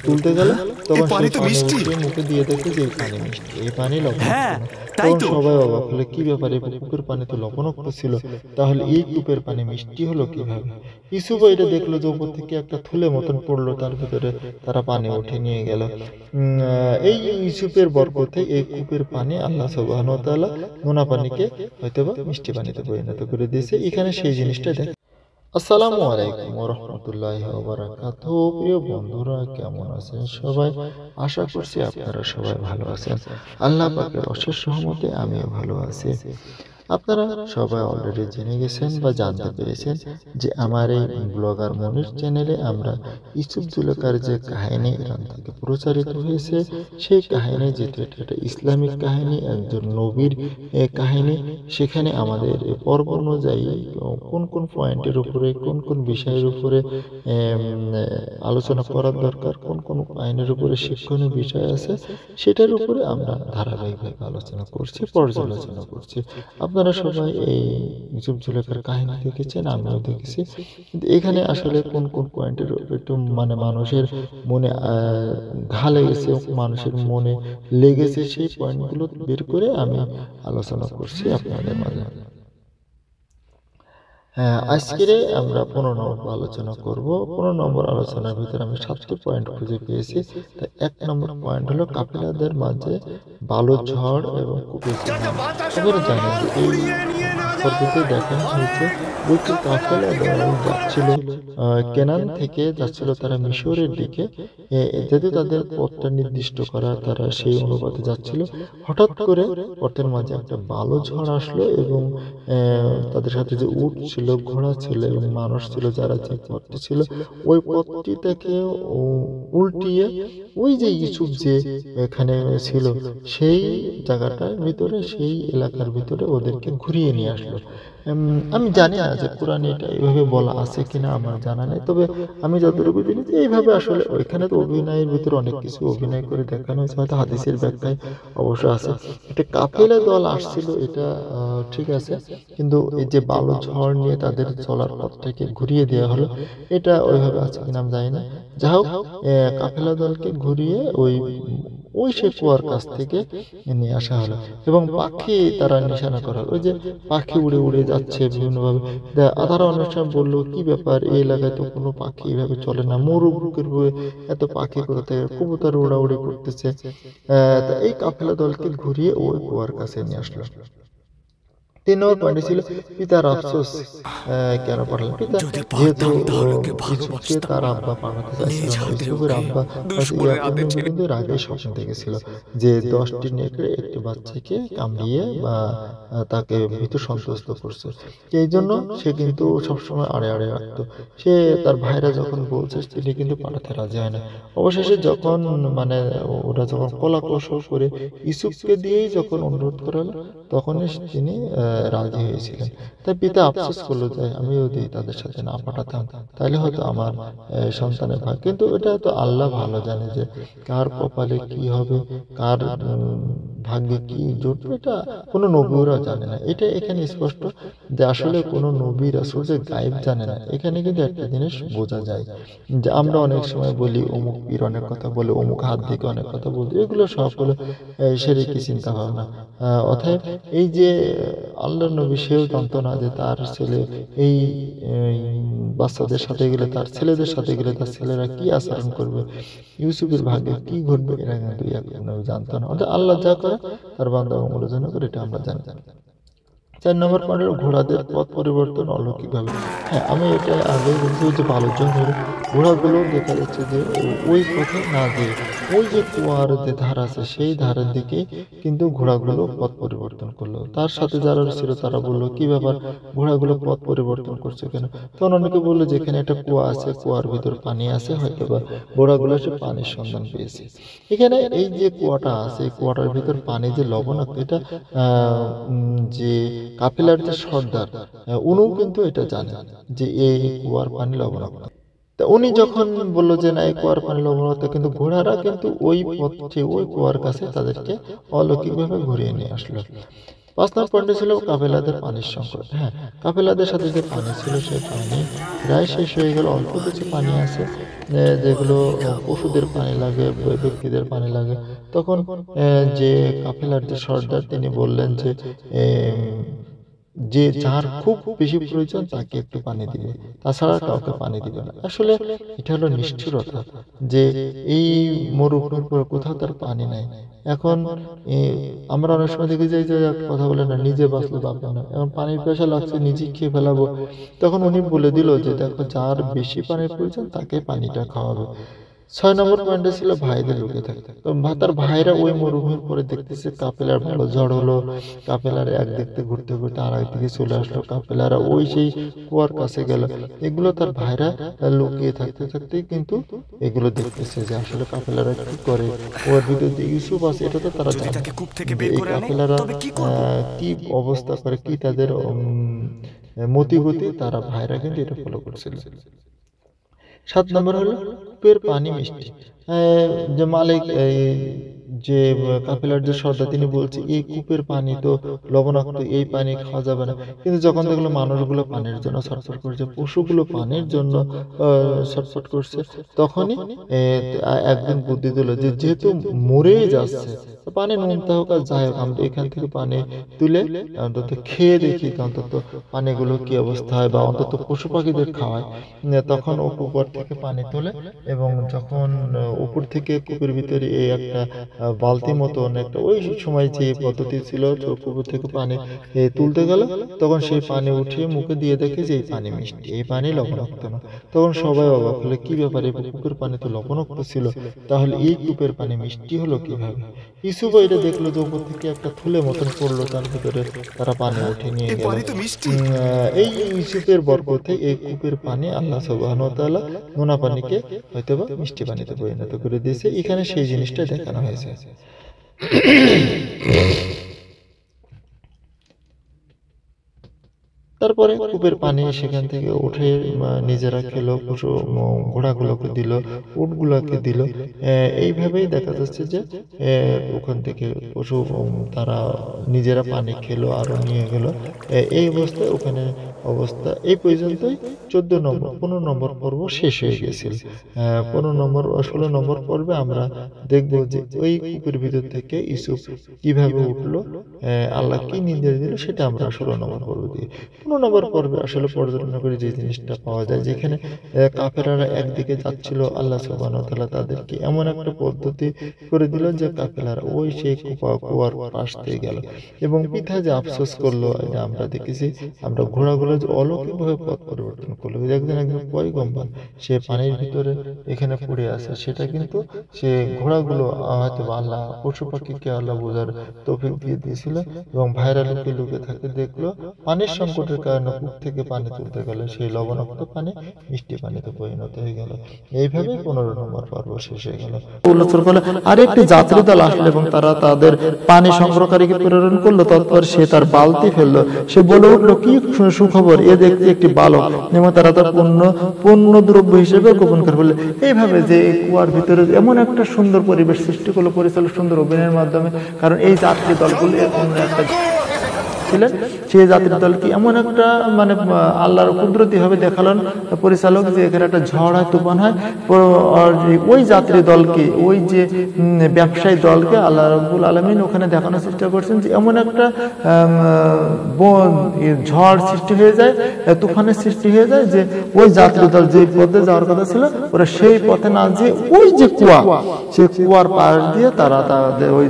তুলতে গেল, তখন সেই পানি উঠিয়ে মুখে দিয়ে দেখে যে এই পানি মিষ্টি, এই পানি লবণাক্ত না। তখন সবাই অবাক হলে, কি ব্যাপারে, কূপের পানি তো লবণাক্ত ছিল, তাহলে এই কূপের পানি মিষ্টি হলো কিভাবে? ইউসুফ এটা দেখলো যে উপর থেকে একটা থলে মতন পড়লো, তার ভিতরে তারা পানি উঠে নিয়ে গেল। এই ইউসুফের বরকতে এই কূপের পানি আল্লাহ সুবহানাহু ওয়া তাআলা নোনা পানিকে হয়তোবা মিষ্টি পানিতে পরিণত করে দিয়েছে। এখানে সেই জিনিসটা দেখে। আসসালামু আলাইকুম ওয়া রাহমাতুল্লাহি ওয়া বারাকাতুহু। প্রিয় বন্ধুরা, কেমন আছেন সবাই? আশা করছি আপনারা সবাই ভালো আছেন। আল্লাহ পাকের অশেষ রহমতে আমিও ভালো আছি। আপনারা সবাই অলরেডি জেনে গেছেন বা জানতে পেরেছেন যে আমার এই ব্লগার মনির চ্যানেলে আমরা ইউসুফ জুলেখার যে কাহিনী এখান থেকে প্রচারিত হয়েছে, সেই কাহিনী যেটা একটা ইসলামিক কাহিনী, একজন নবীর কাহিনী। সেখানে আমাদের পর্ব অনুযায়ী কোন কোন পয়েন্টের উপরে, কোন কোন বিষয়ের উপরে আলোচনা করার দরকার, কোন কোন আইনের উপরে শিক্ষণীয় বিষয় আছে, সেটার উপরে আমরা ধারাবাহিকভাবে আলোচনা করছি, পর্যালোচনা করছি। আপনারা সবাই এই ইউসুফ জুলেখার কাহিনী দেখেছেন, আমিও দেখেছি। কিন্তু এখানে আসলে কোন কোন পয়েন্টের একটু মানে মানুষের মনে ঘা লেগেছে, মানুষের মনে লেগেছে, সেই পয়েন্টগুলো বের করে আমি আলোচনা করছি আপনাদের মাঝে। আজকে আমরা 15 নম্বর আলোচনা করব। 15 নম্বর আলোচনার ভিতরে আমি 7টি পয়েন্ট খুঁজে পেয়েছি। তাই 1 নম্বর পয়েন্ট হলো কাফেলাদের মাঝে বালু ঝড় এবং কূপের চিহ্ন। আপনারা জানেন যে এই পর্বতে দেখা হয়েছে দুটি কাফেলা যাচ্ছিল, কেনান থেকে যাচ্ছিল তারা মিশরের দিকে। যেহেতু তাদের পথটা নির্দিষ্ট করা, তারা সেই অনুপাতে যাচ্ছিল। হঠাৎ করে পথের মাঝে একটা বালু ঝড় আসলো এবং তাদের সাথে যে উট ছিল, ঘোড়া ছিল এবং মানুষ ছিল, যারা যে পথটি ছিল ওই পথটি থেকে উল্টিয়ে ওই যে ইউসুফ যে এখানে ছিল সেই জায়গাটার ভিতরে, সেই এলাকার ভিতরে ওদেরকে ঘুরিয়ে নিয়ে আসলো। আমি জানি না যে কোরআনে এটা এইভাবে বলা আছে কিনা, আমার জানা নেই। তবে আমি যতটুকু জানি যে এইভাবে আসলে ওইখানে তো অভিনয়ের ভিতরে অনেক কিছু অভিনয় করে দেখানো হয়েছে, হয়তো হাদিসের ব্যাখ্যায় অবশ্য আছে। এটা কাফেলা দল আসছিল, এটা ঠিক আছে, কিন্তু এই যে বালু ঝড় নিয়ে তাদের চলার পথটাকে ঘুরিয়ে দেওয়া হলো, এটা ওইভাবে আছে কিনা আমি জানি না। যা হোক, কাফেলা দলকে ঘুরিয়ে ওই ওই সে কুয়ার কাছ থেকে নিয়ে আসা হলো এবং পাখি তারা নিশানা করা হলো। ওই যে পাখি উড়ে উড়ে যাচ্ছে বিভিন্নভাবে। তারা অনেক সময় বললো, কি ব্যাপার, এই এলাকায় তো কোনো পাখি এভাবে চলে না, মরুভূমির হয়ে এত পাখি কোথা থেকে, কবুতর উড়াউড়ি করতেছে। এই কাফেলা দলকে ঘুরিয়ে ওই কুয়ার কাছে নিয়ে আসলো। 3 নম্বর পয়েন্ট ছিল পিতার আফসোস। কেন পাঠালেন পিতা? যেহেতু ইউসুফকে তার আব্বা পাঠাতে চাইছিল না। ইউসুফের আব্বা ইয়াকুব নবী কিন্তু এর আগেই স্বপ্ন দেখেছিল যে 10টি নেকড়ে একটি বাচ্চাকে কামড়িয়ে বা তাকে ভীত সন্ত্রস্ত করছে। এই জন্য সে কিন্তু সবসময় আড়ে আড়ে রাখতো। সে তার ভাইরা যখন বলছে, তিনি কিন্তু পাঠাতে রাজি হয় না। অবশেষে যখন মানে ওরা যখন কলা কৌশল করে ইউসুফকে দিয়েই যখন অনুরোধ করালো, তখনই তিনি রাজি হয়েছিলেন। তাই পিতা আফসোস করলো যে আমিও যদি তাদের সাথে না পাঠাতাম, তাহলে হয়তো আমার সন্তানের ভাগ। কিন্তু এটা তো আল্লাহ ভালো জানে যে কার কপালে কি হবে, কার ভাগ্যে কি জুটবে, এটা কোনো নবীরা জানে না। এটা এখানে স্পষ্ট যে আসলে কোনো নবী রাসূল যে গায়েব জানে না। এখানে কিন্তু একটা জিনিস বোঝা যায় যে আমরা অনেক সময় বলি অমুক পীর অনেক কথা বলে, অমুক হাত দিকে অনেক কথা বলতে, এগুলো সব হলো শিরকি চিন্তা ভাবনা। অতএব এই যে আল্লাহর নবী, সেও জানতো না যে তার ছেলে এই বাচ্চাদের সাথে গেলে, তার ছেলেদের সাথে গেলে তার ছেলেরা কি আচরণ করবে, ইউসুফের ভাগ্যে কি ঘটবে, এরা কিন্তু ইয়াকুব নবী জানতো না। অর্থাৎ আল্লাহ যা করে তার বান্দা মঙ্গলের জন্য করে, এটা আমরা জানি। 4 নম্বর পয়েন্ট হলো ঘোড়াদের পথ পরিবর্তন অলৌকিকভাবে। হ্যাঁ, আমি এটা আগেই বলছি যে বালুর হলো ঘোড়াগুলো দেখা যাচ্ছে যে ওই পথে না যেয়ে ওই যে কুয়ার যে ধার আছে সেই ধারের দিকে কিন্তু ঘোড়াগুলো পথ পরিবর্তন করলো। তার সাথে যারা ছিল তারা বললো, কি ব্যাপার, ঘোড়াগুলো পথ পরিবর্তন করছে কেন? তখন অনেকে বললো যে এখানে একটা কুয়া আছে, কুয়ার ভিতর পানি আছে, হয়তো বা ঘোড়াগুলো সে পানির সন্ধান পেয়েছে। এখানে এই যে কুয়াটা আছে, কুয়াটার ভিতর পানি যে লবণাক্ত, এটা যে কাফেলার যে সর্দার, উনিও কিন্তু এটা জানে যে এই কুয়ার পানি লবণাক্ত। তা উনি যখন বললো যে না, এই কুয়ার পানি লবণাক্ত, কিন্তু ঘোড়ারা কিন্তু ওই পথে ওই কুয়ার কাছে তাদেরকে অলৌকিকভাবে ঘুরিয়ে নিয়ে আসলো। 5 নম্বর পয়েন্টে ছিল কাফেলাদের পানির সংকট। হ্যাঁ, কাফেলাদের সাথে যে পানি ছিল সেই পানি প্রায় শেষ হয়ে গেল। অল্প কিছু পানি আছে যেগুলো পশুদের পানি লাগে, ব্যক্তিদের পানি লাগে। তখন যে কাফেলার যে সর্দার তিনি বললেন যে যার খুব বেশি প্রয়োজন তাকে একটু পানি দিবে, তাছাড়া কাউকে পানি দিবে না। আসলে এটা হলো নিষ্ঠুরতা যে এই মরুভূমির পর কোথাও তার পানি নাই। এখন আমরা অনেক সময় দেখি যে কথা বলে না, নিজে বাঁচলে বাঁচবে না, এখন পানির পেশা লাগছে নিজে খেয়ে ফেলাবো। তখন উনি বলে দিল যে দেখো যার বেশি পানির প্রয়োজন তাকে পানিটা খাওয়াবে। 6 নম্বর পয়েন্টে ছিল ভাইদের লুকে থাকে। তো তার ভাইরা ওই মরুভূমির পরে দেখতেছে কাফেলার বড় ঝড় হলো, কাফেলার এক দেখতে ঘুরতে ঘুরতে আর একদিকে চলে আসলো, কাফেলারা ওই সেই কুয়ার কাছে গেল। এগুলো তার ভাইরা লুকিয়ে থাকতে থাকতেই কিন্তু এগুলো দেখতেছে যে আসলে কাফেলারা কি করে। ওর ভিতরে যে ইউসুফ আছে এটা তো তারা জানে, এই কাফেলারা কি অবস্থা করে, কি তাদের মতিগতি, তারা ভাইরা কিন্তু এটা ফলো করছিল। 7 নম্বর হলো কূপের পানি মিষ্টি। যে মালিক যে কাফেলার যে সর্দার তিনি বলছে এই কূপের পানি তো লবণাক্ত, এই পানি খাওয়া যাবে না। কিন্তু যখন দেখলো মানুষগুলো পানির জন্য ছটফট করছে, পশুগুলো পানির জন্য ছটফট করছে, তখনই একদিন বুদ্ধি দিল যে যেহেতু মরেই যাচ্ছে পানি নোনতা হোক আর যাই হোক, আমরা এখান থেকে পানি তুলে অন্তত খেয়ে দেখি অন্তত পানিগুলো কি অবস্থা হয়, বা অন্তত পশু পাখিদের খাওয়ায়। তখন ও উপর থেকে পানি তোলে এবং যখন উপর থেকে কূপের ভিতরে এই একটা বালতি মতন একটা, ওই সময় যে পদ্ধতি ছিল কূপের থেকে পানি তুলতে গেল, তখন সেই পানি উঠিয়ে মুখে দিয়ে দেখে যে এই পানি মিষ্টি, এই পানি লবণাক্ত না। তখন সবাই অবাক হলে কি ব্যাপারে, কূপের পানি তো লবণাক্ত ছিল, তাহলে এই কূপের পানি মিষ্টি হলো কিভাবে? ইউসুফ এটা দেখলো যে উপর থেকে একটা থুলে মতন পড়লো, তার ভিতরে তারা পানি উঠে নিয়ে গেল। এই ইউসুফের বরকতে এই কূপের পানি আল্লাহ সুবহানাহু ওয়া তাআলা নোনা পানিকে হয়তোবা মিষ্টি পানিতে পরিণত করে দিয়েছে। এখানে সেই জিনিসটা দেখানো হয়েছে। তারপরে কূপের পানি সেখান থেকে উঠে নিজেরা খেলো, পশু ঘোড়াগুলোকে দিল, উটগুলোকে দিল। এইভাবেই দেখা যাচ্ছে যে ওখান থেকে পশু তারা নিজেরা পানি খেলো আরো নিয়ে গেল। এই অবস্থায় ওখানে অবস্থা এই পর্যন্তই 15 নম্বর পর্ব শেষ হয়ে গেছিল। 16 নম্বর পর্বে আমরা দেখব যে ওই কূপের ভিতর থেকে ইউসুফ কিভাবে উঠলো, আল্লাহ কি নির্দেশ দিল, সেটা আমরা 16 নম্বর পর্ব দিয়ে। 15 নম্বর পর্বে আসলে পর্যটন করে যে জিনিসটা পাওয়া যায়, যেখানে কাফেলারা একদিকে যাচ্ছিল, আল্লাহ সুবহানাহু ওয়া তাআলা তাদেরকে এমন একটা পদ্ধতি করে দিল যে কাফেলারা ওই সেই কুয়ার পাশ দিয়ে গেল এবং পিতা যে আফসোস করলো, এটা আমরা দেখেছি। আমরা ঘোড়াগুলো যে অলৌকিকভাবে পথ পরিবর্তন করলো, একজন পয়গম্বর সে পানির ভিতরে এখানে পড়ে আছে, সেটা কিন্তু সে ঘোড়াগুলো হয়তো আল্লাহ পশু পাখিকে আল্লাহ বোঝার তৌফিক দিয়ে দিয়েছিল এবং ভাইরা লুকে লুকে থাকে দেখলো পানির সংকটের কারণে কূপ থেকে পানি তুলতে গেলে সেই লবণাক্ত পানি মিষ্টি পানিতে পরিণত হয়ে গেল। এইভাবে 15 নম্বর পর্ব শেষ হয়ে গেল। আর একটি যাত্রী দল আসলো এবং তারা তাদের পানি সংগ্রহকারীকে প্রেরণ করলো। তারপর সে তার বালতি ফেললো, সে বলে উঠলো কি সুখবর, এ দেখতে একটি বালক, এবং তারা তার পূর্ণ দ্রব্য হিসেবে গোপন করে ফেললো। এইভাবে যে কুয়ার ভিতরে এমন একটা সুন্দর পরিবেশ সৃষ্টি করলো পরিচালক সুন্দর অভিনয়ের মাধ্যমে। কারণ এই যাত্রী দলগুলো একটা ছিলেন, সেই যাত্রী দলকে এমন একটা মানে আল্লাহর কুদরতি ভাবে দেখালেন পরিচালক যে এখানে একটা ঝড় হয়, তুফান হয়, ওই যাত্রী দলকে, ওই যে ব্যবসায়ী দলকে আল্লাহ রাব্বুল আলামিন ওখানে দেখানোর চেষ্টা করছেন যে এমন একটা ঝড় সৃষ্টি হয়ে যায়, তুফানের সৃষ্টি হয়ে যায় যে ওই যাত্রী দল যে পথে যাওয়ার কথা ছিল ওরা সেই পথে না যে ওই যে কুয়া, সেই কুয়ার পাশ দিয়ে তারা তাদের ওই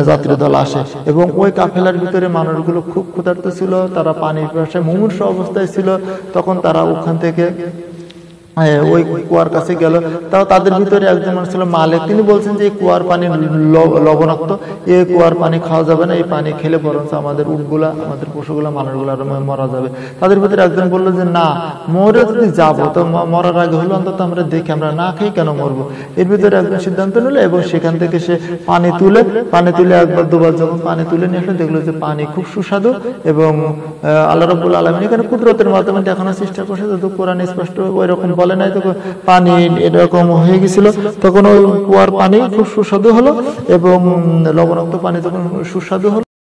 যাত্রী দল আসে এবং ওই কাফেলার ভিতরে মানুষগুলো খুব ক্ষুধার্ত ছিল, তারা পানির পিপাসায় মুমূর্ষ অবস্থায় ছিল। তখন তারা ওখান থেকে ওই কুয়ার কাছে গেল। তাও তাদের ভিতরে একজন মানুষ ছিল মালিক, তিনি বলছেন যে এই কুয়ার পানি লবণাক্ত, এই কুয়ার পানি খাওয়া যাবে না, এই পানি খেলে বরঞ্চ আমাদের উটগুলা, আমাদের পশুগুলা, মানুষগুলা মারা যাবে। তাদের ভিতরে একজন বললো যে না, মরে যদি যাবো তো মরার আগে হলো অন্তত আমরা দেখি, আমরা না খেয়ে কেন মরবো। এর ভিতরে একজন সিদ্ধান্ত নিল এবং সেখান থেকে সে পানি তুলে একবার দুবার যখন পানি তুলে নিয়ে আসলে দেখলো যে পানি খুব সুস্বাদু এবং আল্লাহ রাব্বুল আলামিন এখানে কুদরতের মাধ্যমে দেখানোর চেষ্টা করছে, যদিও কোরআন স্পষ্ট ওই রকম বলে নাই, তো পানি এরকম হয়ে গেছিল। তখন ওই কুয়ার পানি খুব সুস্বাদু হলো এবং লবণাক্ত পানি যখন সুস্বাদু হলো